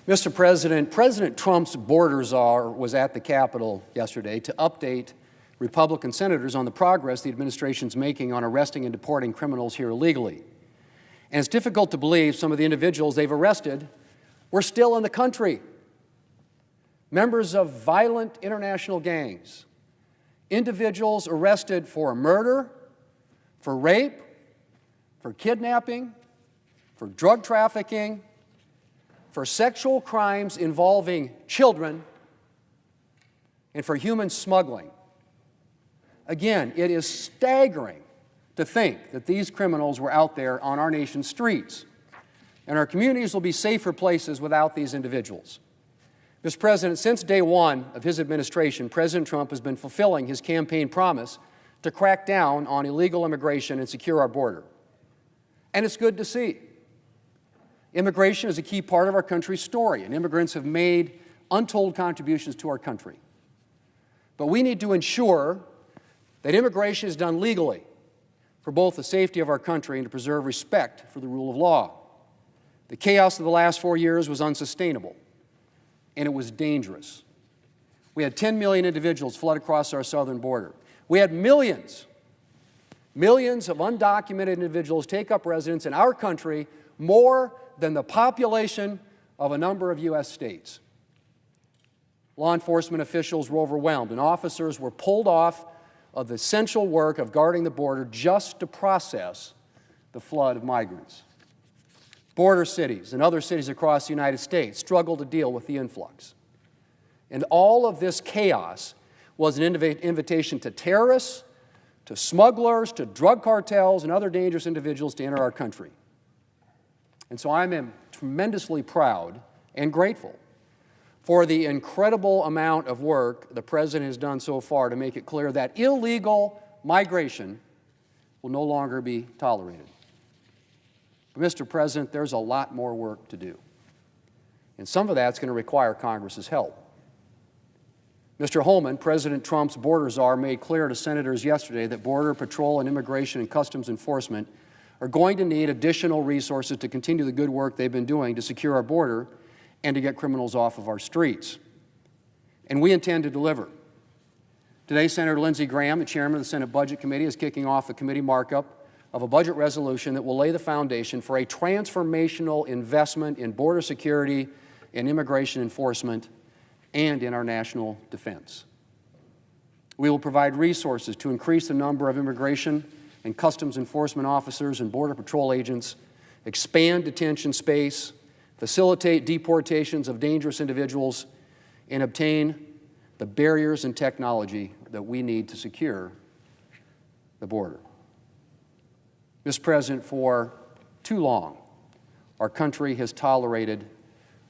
Mr. President, President Trump's border czar was at the Capitol yesterday to update Republican senators on the progress the administration's making on arresting and deporting criminals here illegally. And it's difficult to believe some of the individuals they've arrested were still in the country. Members of violent international gangs, individuals arrested for murder, for rape, for kidnapping, for drug trafficking, for sexual crimes involving children, and for human smuggling. Again, it is staggering to think that these criminals were out there on our nation's streets, and our communities will be safer places without these individuals. Mr. President, since day one of his administration, President Trump has been fulfilling his campaign promise to crack down on illegal immigration and secure our border. And it's good to see. Immigration is a key part of our country's story, and immigrants have made untold contributions to our country. But we need to ensure that immigration is done legally for both the safety of our country and to preserve respect for the rule of law. The chaos of the last 4 years was unsustainable, and it was dangerous. We had 10 million individuals flood across our southern border. We had millions of undocumented individuals take up residence in our country, more than the population of a number of U.S. states. Law enforcement officials were overwhelmed, and officers were pulled off of the essential work of guarding the border just to process the flood of migrants. Border cities and other cities across the United States struggled to deal with the influx. And all of this chaos was an invitation to terrorists, to smugglers, to drug cartels, and other dangerous individuals to enter our country. And so I'm tremendously proud and grateful for the incredible amount of work the President has done so far to make it clear that illegal migration will no longer be tolerated. But Mr. President, there's a lot more work to do. And some of that's going to require Congress's help. Mr. Holman, President Trump's border czar, made clear to senators yesterday that Border Patrol and Immigration and Customs Enforcement are going to need additional resources to continue the good work they've been doing to secure our border and to get criminals off of our streets. And we intend to deliver. Today, Senator Lindsey Graham, the chairman of the Senate Budget Committee, is kicking off the committee markup of a budget resolution that will lay the foundation for a transformational investment in border security, in immigration enforcement, and in our national defense. We will provide resources to increase the number of immigration and customs enforcement officers and Border Patrol agents, expand detention space, facilitate deportations of dangerous individuals, and obtain the barriers and technology that we need to secure the border. Mr. President, for too long, our country has tolerated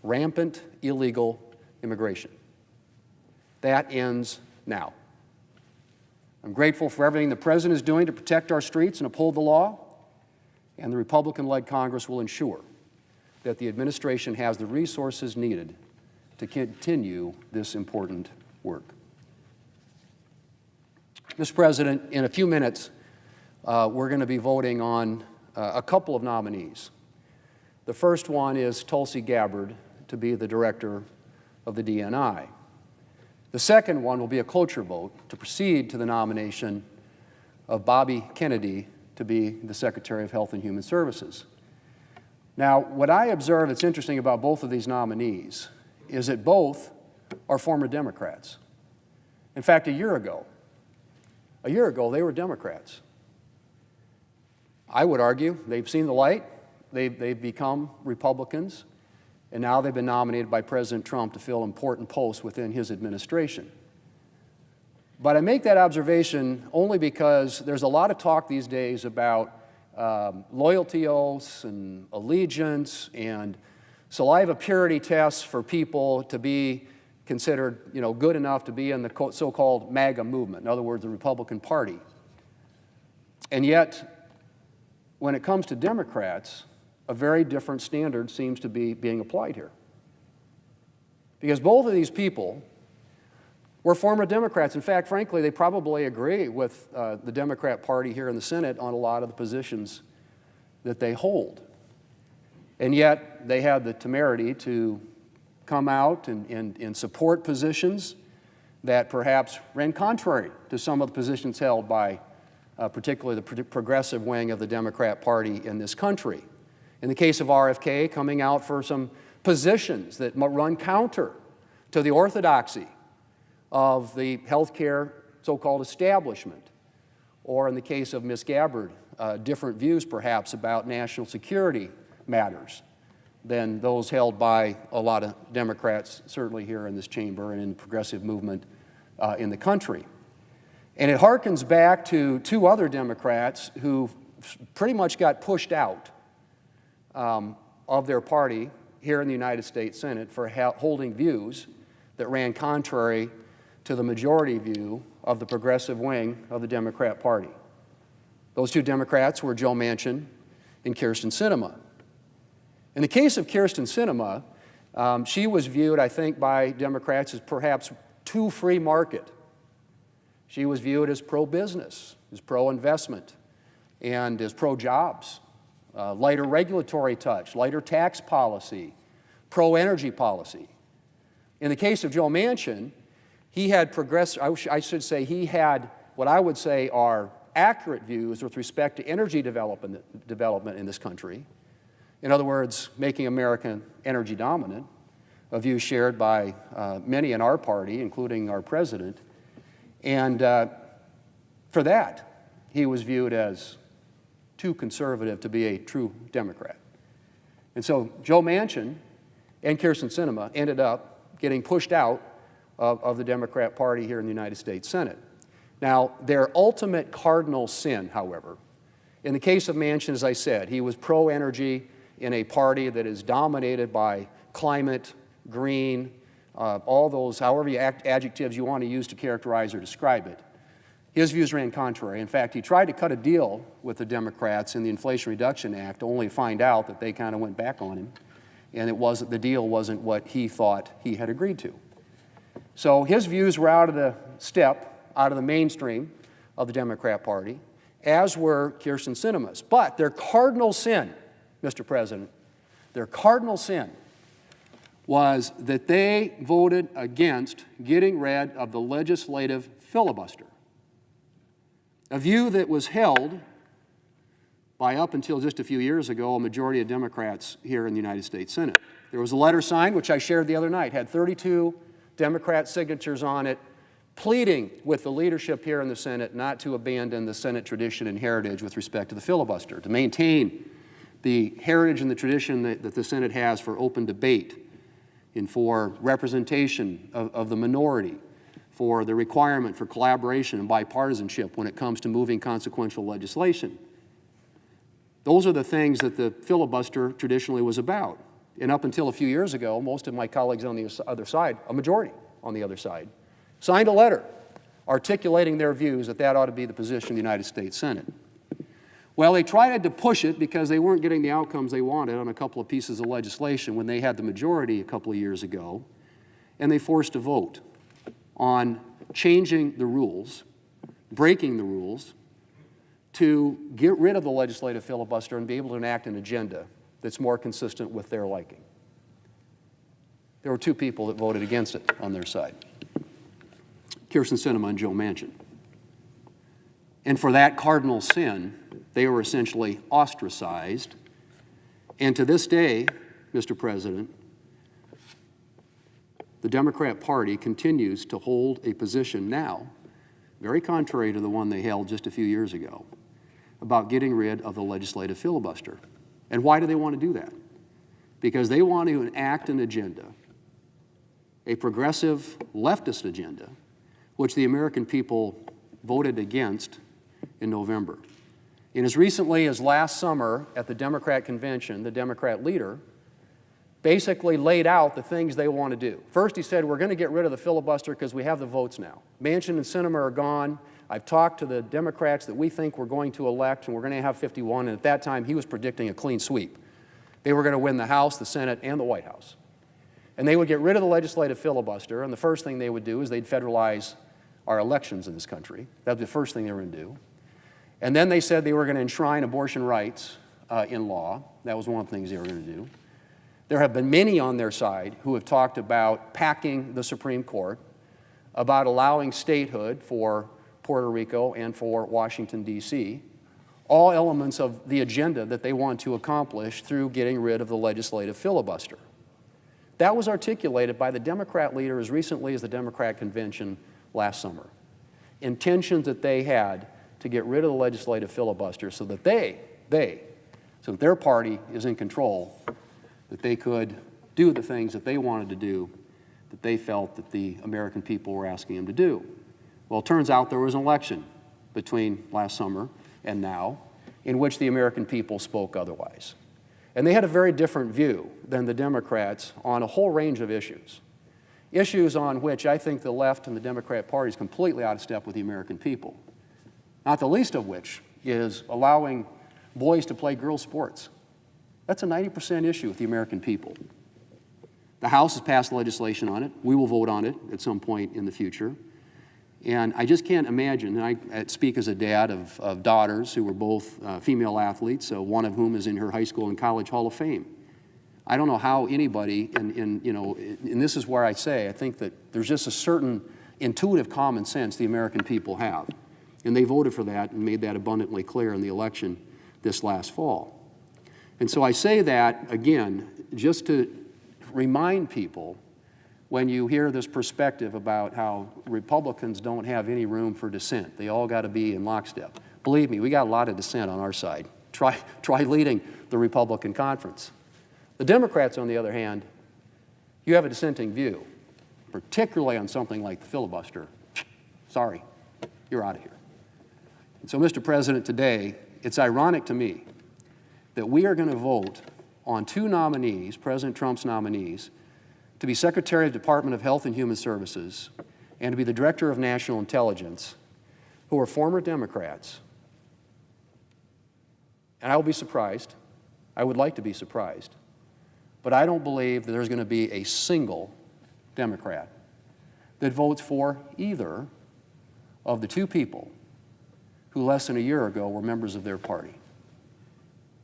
rampant illegal immigration. That ends now. I'm grateful for everything the President is doing to protect our streets and uphold the law, and the Republican-led Congress will ensure that the administration has the resources needed to continue this important work. Mr. President, in a few minutes, we're going to be voting on a couple of nominees. The first one is Tulsi Gabbard to be the director of the DNI. The second one will be a cloture vote to proceed to the nomination of Bobby Kennedy to be the Secretary of Health and Human Services. Now, what I observe that's interesting about both of these nominees is that both are former Democrats. In fact, a year ago, they were Democrats. I would argue they've seen the light, they've become Republicans, and now they've been nominated by President Trump to fill important posts within his administration. But I make that observation only because there's a lot of talk these days about loyalty oaths and allegiance and saliva purity tests for people to be considered, good enough to be in the so-called MAGA movement, in other words, the Republican Party. And yet, when it comes to Democrats, a very different standard seems to be being applied here. Because both of these people were former Democrats. In fact, frankly, they probably agree with the Democrat Party here in the Senate on a lot of the positions that they hold. And yet, they had the temerity to come out and support positions that perhaps ran contrary to some of the positions held by particularly the progressive wing of the Democrat Party in this country. In the case of RFK, coming out for some positions that run counter to the orthodoxy of the healthcare so-called establishment, or in the case of Ms. Gabbard, different views perhaps about national security matters than those held by a lot of Democrats, certainly here in this chamber and in the progressive movement in the country. And it harkens back to two other Democrats who pretty much got pushed out of their party here in the United States Senate for holding views that ran contrary to the majority view of the progressive wing of the Democrat Party. Those two Democrats were Joe Manchin and Kyrsten Sinema. In the case of Kyrsten Sinema, she was viewed, I think, by Democrats as perhaps too free market. She was viewed as pro-business, as pro-investment, and as pro-jobs, lighter regulatory touch, lighter tax policy, pro-energy policy. In the case of Joe Manchin, he had I should say he had what I would say are accurate views with respect to energy development in this country. In other words, making America energy dominant, a view shared by many in our party, including our president. And for that, he was viewed as too conservative to be a true Democrat. And so Joe Manchin and Kyrsten Sinema ended up getting pushed out of the Democrat Party here in the United States Senate. Now, their ultimate cardinal sin, however, in the case of Manchin, as I said, he was pro-energy in a party that is dominated by climate, green, all those, however adjectives you want to use to characterize or describe it. His views ran contrary. In fact, he tried to cut a deal with the Democrats in the Inflation Reduction Act, only to find out that they kind of went back on him, and the deal wasn't what he thought he had agreed to. So his views were out of the mainstream of the Democrat Party, as were Kyrsten Sinema's. But their cardinal sin, Mr. President, their cardinal sin was that they voted against getting rid of the legislative filibuster, a view that was held by, up until just a few years ago, a majority of Democrats here in the United States Senate. There was a letter signed, which I shared the other night, had 32 Democrat signatures on it, pleading with the leadership here in the Senate not to abandon the Senate tradition and heritage with respect to the filibuster, to maintain the heritage and the tradition that the Senate has for open debate and for representation of the minority, for the requirement for collaboration and bipartisanship when it comes to moving consequential legislation. Those are the things that the filibuster traditionally was about. And up until a few years ago, most of my colleagues on the other side, a majority on the other side, signed a letter articulating their views that that ought to be the position of the United States Senate. Well, they tried to push it because they weren't getting the outcomes they wanted on a couple of pieces of legislation when they had the majority a couple of years ago, and they forced a vote on changing the rules, breaking the rules, to get rid of the legislative filibuster and be able to enact an agenda that's more consistent with their liking. There were two people that voted against it on their side, Kyrsten Sinema and Joe Manchin. And for that cardinal sin, they were essentially ostracized. And to this day, Mr. President, the Democrat Party continues to hold a position now, very contrary to the one they held just a few years ago, about getting rid of the legislative filibuster. And why do they want to do that? Because they want to enact an agenda, a progressive leftist agenda, which the American people voted against in November. And as recently as last summer at the Democrat convention, the Democrat leader basically laid out the things they want to do. First, he said, we're going to get rid of the filibuster because we have the votes now. Manchin and Sinema are gone. I've talked to the Democrats that we think we're going to elect, and we're going to have 51. And at that time, he was predicting a clean sweep. They were going to win the House, the Senate, and the White House. And they would get rid of the legislative filibuster, and the first thing they would do is they'd federalize our elections in this country. That was the first thing they were going to do. And then they said they were going to enshrine abortion rights in law. That was one of the things they were going to do. There have been many on their side who have talked about packing the Supreme Court, about allowing statehood for Puerto Rico and for Washington, D.C., all elements of the agenda that they want to accomplish through getting rid of the legislative filibuster. That was articulated by the Democrat leader as recently as the Democrat convention last summer. Intentions that they had to get rid of the legislative filibuster so that so that their party is in control, that they could do the things that they wanted to do, that they felt that the American people were asking them to do. Well, it turns out there was an election between last summer and now in which the American people spoke otherwise. And they had a very different view than the Democrats on a whole range of issues. Issues on which I think the left and the Democrat Party is completely out of step with the American people. Not the least of which is allowing boys to play girls' sports. That's a 90% issue with the American people. The House has passed legislation on it. We will vote on it at some point in the future. And I just can't imagine, and I speak as a dad of daughters who were both female athletes, one of whom is in her high school and college Hall of Fame. I don't know how anybody, and this is where I say, I think that there's just a certain intuitive common sense the American people have. And they voted for that and made that abundantly clear in the election this last fall. And so I say that, again, just to remind people when you hear this perspective about how Republicans don't have any room for dissent. They all got to be in lockstep. Believe me, we got a lot of dissent on our side. Try leading the Republican conference. The Democrats, on the other hand, you have a dissenting view, particularly on something like the filibuster. Sorry, you're out of here. And so, Mr. President, today, it's ironic to me that we are going to vote on two nominees, President Trump's nominees, to be Secretary of the Department of Health and Human Services and to be the Director of National Intelligence, who are former Democrats. And I will be surprised. I would like to be surprised. But I don't believe that there's going to be a single Democrat that votes for either of the two people who less than a year ago were members of their party.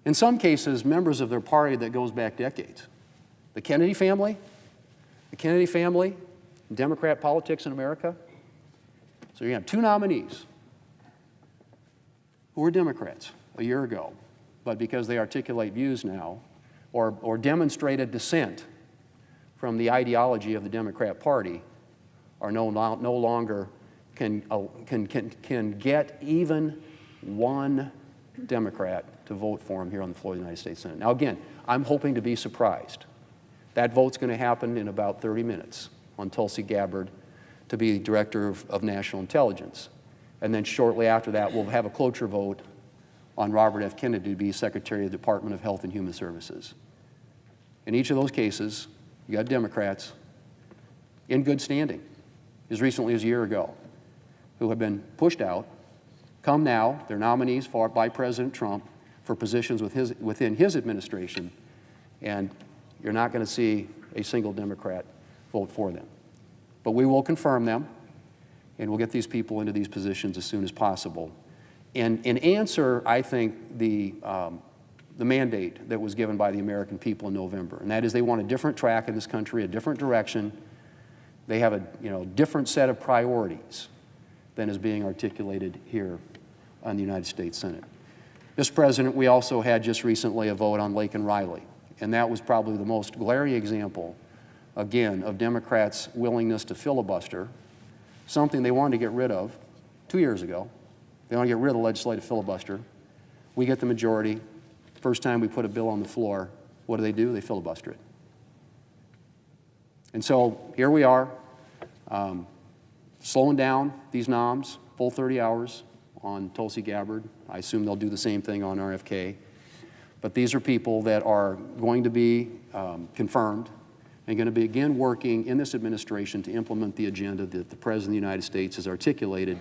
In some cases, members of their party that goes back decades. The Kennedy family, Democrat politics in America. So you have two nominees who were Democrats a year ago, but because they articulate views now or demonstrated dissent from the ideology of the Democrat Party, are no longer can get even one Democrat to vote for him here on the floor of the United States Senate. Now again, I'm hoping to be surprised. That vote's going to happen in about 30 minutes on Tulsi Gabbard to be Director of National Intelligence. And then shortly after that, we'll have a cloture vote on Robert F. Kennedy to be Secretary of the Department of Health and Human Services. In each of those cases, you got Democrats in good standing, as recently as a year ago, who have been pushed out, come now, they're nominees by President Trump for positions within his administration, and you're not going to see a single Democrat vote for them. But we will confirm them, and we'll get these people into these positions as soon as possible. And answer, I think, the mandate that was given by the American people in November, and that is they want a different track in this country, a different direction. They have a different set of priorities than is being articulated here on the United States Senate. Mr. President, we also had just recently a vote on Laken Riley, and that was probably the most glaring example, again, of Democrats' willingness to filibuster, something they wanted to get rid of 2 years ago. They want to get rid of the legislative filibuster. We get the majority. First time we put a bill on the floor, what do? They filibuster it. And so here we are, slowing down these noms, full 30 hours on Tulsi Gabbard. I assume they'll do the same thing on RFK. But these are people that are going to be confirmed and going to begin working in this administration to implement the agenda that the President of the United States has articulated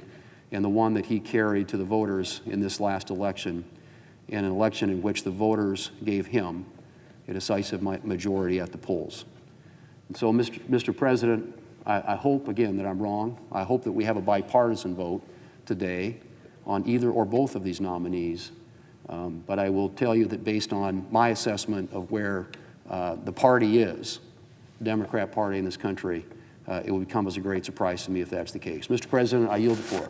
and the one that he carried to the voters in this last election, and an election in which the voters gave him a decisive majority at the polls. And so, Mr. President, I hope, again, that I'm wrong. I hope that we have a bipartisan vote today on either or both of these nominees. But I will tell you that based on my assessment of where the party is, the Democrat Party in this country, it will come as a great surprise to me if that's the case. Mr. President, I yield the floor.